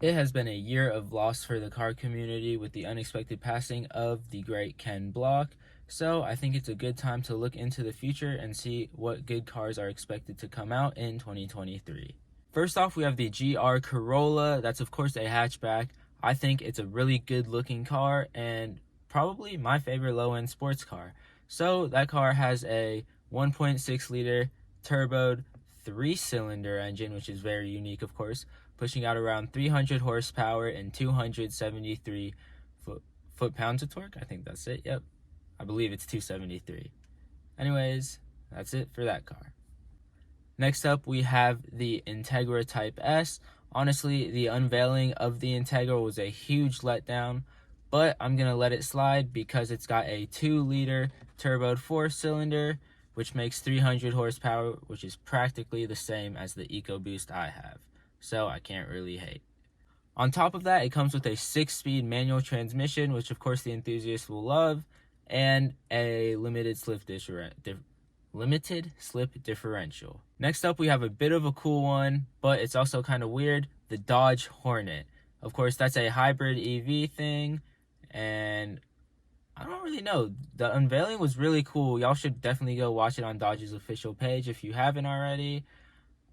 It has been a year of loss for the car community with the unexpected passing of the great Ken Block, so I think it's a good time to look into the future and see what good cars are expected to come out in 2023. First off, we have the GR Corolla. That's of course a hatchback. I think it's a really good looking car and probably my favorite low-end sports car. So that car has a 1.6 liter turboed 3-cylinder engine, which is very unique of course, pushing out around 300 horsepower and 273 foot-pounds of torque. I think that's it. Yep. I believe it's 273. Anyways, that's it for that car. Next up, we have the Integra Type S. Honestly, the unveiling of the Integra was a huge letdown, but I'm going to let it slide because it's got a 2-liter turboed 4-cylinder, which makes 300 horsepower, which is practically the same as the EcoBoost I have. So I can't really hate. On top of that, it comes with a 6-speed manual transmission, which of course the enthusiasts will love, and a limited slip differential. Next up, we have a bit of a cool one, but it's also kind of weird, the Dodge Hornet. Of course, that's a hybrid EV thing, and I don't really know. The unveiling was really cool. Y'all should definitely go watch it on Dodge's official page if you haven't already.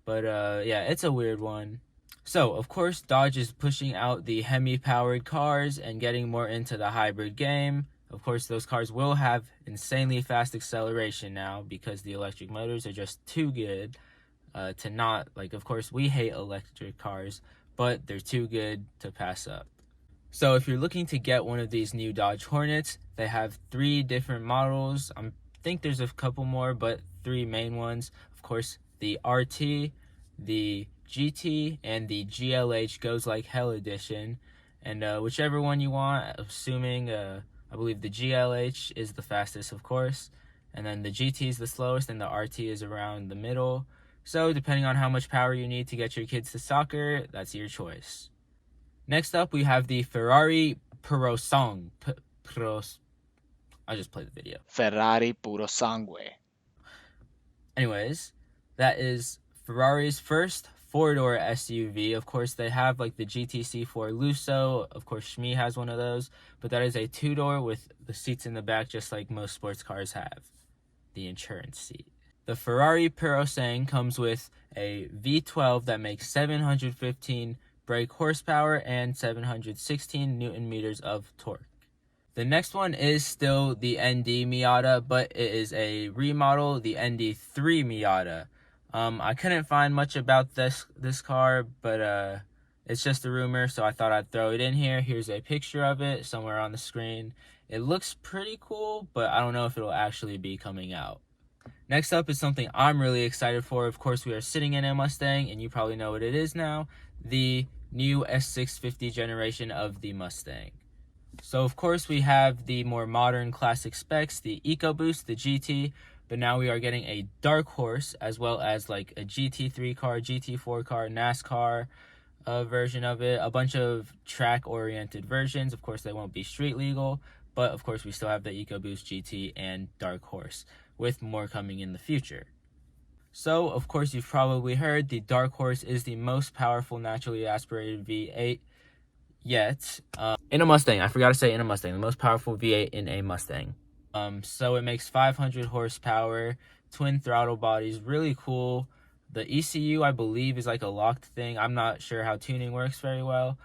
But yeah, it's a weird one. So, of course, Dodge is pushing out the Hemi-powered cars and getting more into the hybrid game. Of course, those cars will have insanely fast acceleration now because the electric motors are just too good to not, like, of course, we hate electric cars, but they're too good to pass up. So if you're looking to get one of these new Dodge Hornets, they have 3 different models. I think there's a couple more, but 3 main ones. Of course, the RT, the GT, and the GLH Goes Like Hell edition. And whichever one you want, assuming, I believe the GLH is the fastest, of course. And then the GT is the slowest, and the RT is around the middle. So depending on how much power you need to get your kids to soccer, that's your choice. Next up, we have the Ferrari Purosangue. I just played the video. Ferrari Purosangue. Anyways, that is Ferrari's first 4-door SUV. Of course, they have like the GTC4 Lusso. Of course, Shmee has one of those. But that is a 2-door with the seats in the back, just like most sports cars have. The insurance seat. The Ferrari Purosangue comes with a V12 that makes 715 brake horsepower and 716 newton meters of torque. The next one is still the ND Miata, but it is a remodel, the ND3 Miata. I couldn't find much about this car, but it's just a rumor, so I thought I'd throw it in here. Here's a picture of it somewhere on the screen. It looks pretty cool, but I don't know if it'll actually be coming out. Next up is something I'm really excited for. Of course, we are sitting in a Mustang, and you probably know what it is now, the new S650 generation of the Mustang. So, of course, we have the more modern classic specs, the EcoBoost, the GT, but now we are getting a Dark Horse, as well as like a GT3 car, GT4 car, NASCAR version of it, a bunch of track-oriented versions. Of course, they won't be street legal, but of course, we still have the EcoBoost GT and Dark Horse, with more coming in the future. So, of course, you've probably heard the Dark Horse is the most powerful naturally aspirated V8 yet. In a Mustang, I forgot to say in a Mustang, the most powerful V8 in a Mustang. So it makes 500 horsepower, twin throttle bodies, really cool. The ECU, I believe, is like a locked thing. I'm not sure how tuning works very well,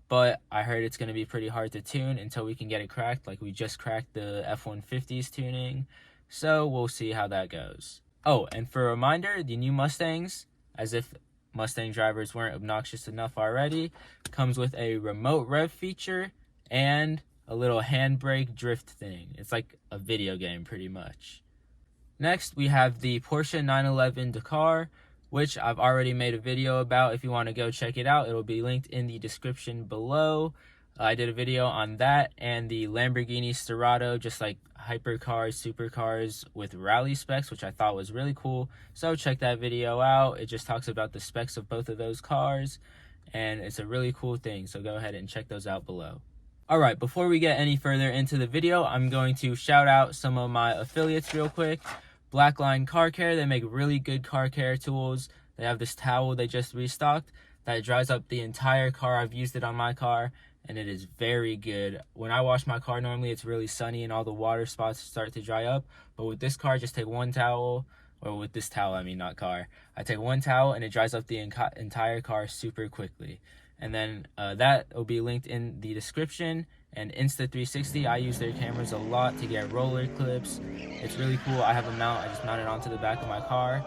but I heard it's going to be pretty hard to tune until we can get it cracked. Like we just cracked the F-150's tuning, so we'll see how that goes. Oh, and for a reminder, the new Mustangs, as if Mustang drivers weren't obnoxious enough already, comes with a remote rev feature and a little handbrake drift thing. It's like a video game pretty much. Next, we have the Porsche 911 Dakar, which I've already made a video about. If you want to go check it out, it'll be linked in the description below. I did a video on that and the Lamborghini Sterrato, just like hypercars, supercars with rally specs, which I thought was really cool. So check that video out. It just talks about the specs of both of those cars, and it's a really cool thing. So go ahead and check those out below. Alright, before we get any further into the video, I'm going to shout out some of my affiliates real quick. Blackline Car Care, they make really good car care tools. They have this towel they just restocked. that it dries up the entire car. I've used it on my car, and it is very good. When I wash my car, normally it's really sunny and all the water spots start to dry up. But with this car, just take one towel, or with this towel, I mean not car. I take one towel and it dries up the entire car super quickly. And then that will be linked in the description. And Insta360, I use their cameras a lot to get roller clips. It's really cool. I have a mount. I just mount it onto the back of my car,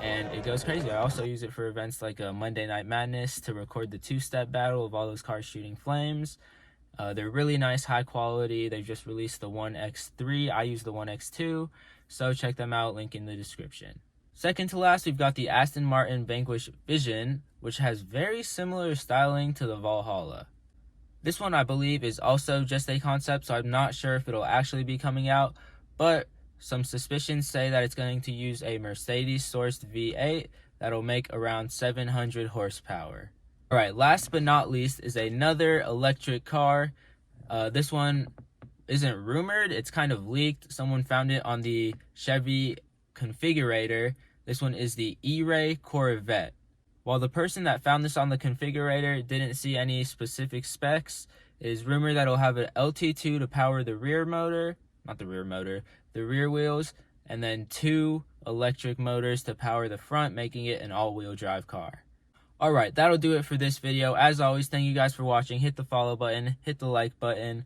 and it goes crazy. I also use it for events like Monday Night Madness to record the two-step battle of all those cars shooting flames. They're really nice, high quality. They've just released the One X3. I use the One X2, so check them out, link in the description. Second to last, we've got the Aston Martin Vanquish Vision, which has very similar styling to the Valhalla. This one, I believe, is also just a concept, so I'm not sure if it'll actually be coming out, but some suspicions say that it's going to use a Mercedes-sourced V8 that'll make around 700 horsepower. Alright, last but not least is another electric car. This one isn't rumored, it's kind of leaked. Someone found it on the Chevy configurator. This one is the E-Ray Corvette. While the person that found this on the configurator didn't see any specific specs, it is rumored that it'll have an LT2 to power the rear wheels, and then 2 electric motors to power the front, making it an all-wheel drive car. Alright, that'll do it for this video. As always, thank you guys for watching. Hit the follow button, hit the like button.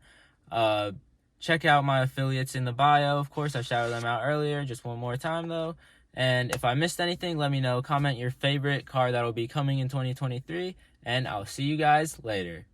Check out my affiliates in the bio. Of course, I shouted them out earlier, just one more time though. And if I missed anything, let me know. Comment your favorite car that'll be coming in 2023, and I'll see you guys later.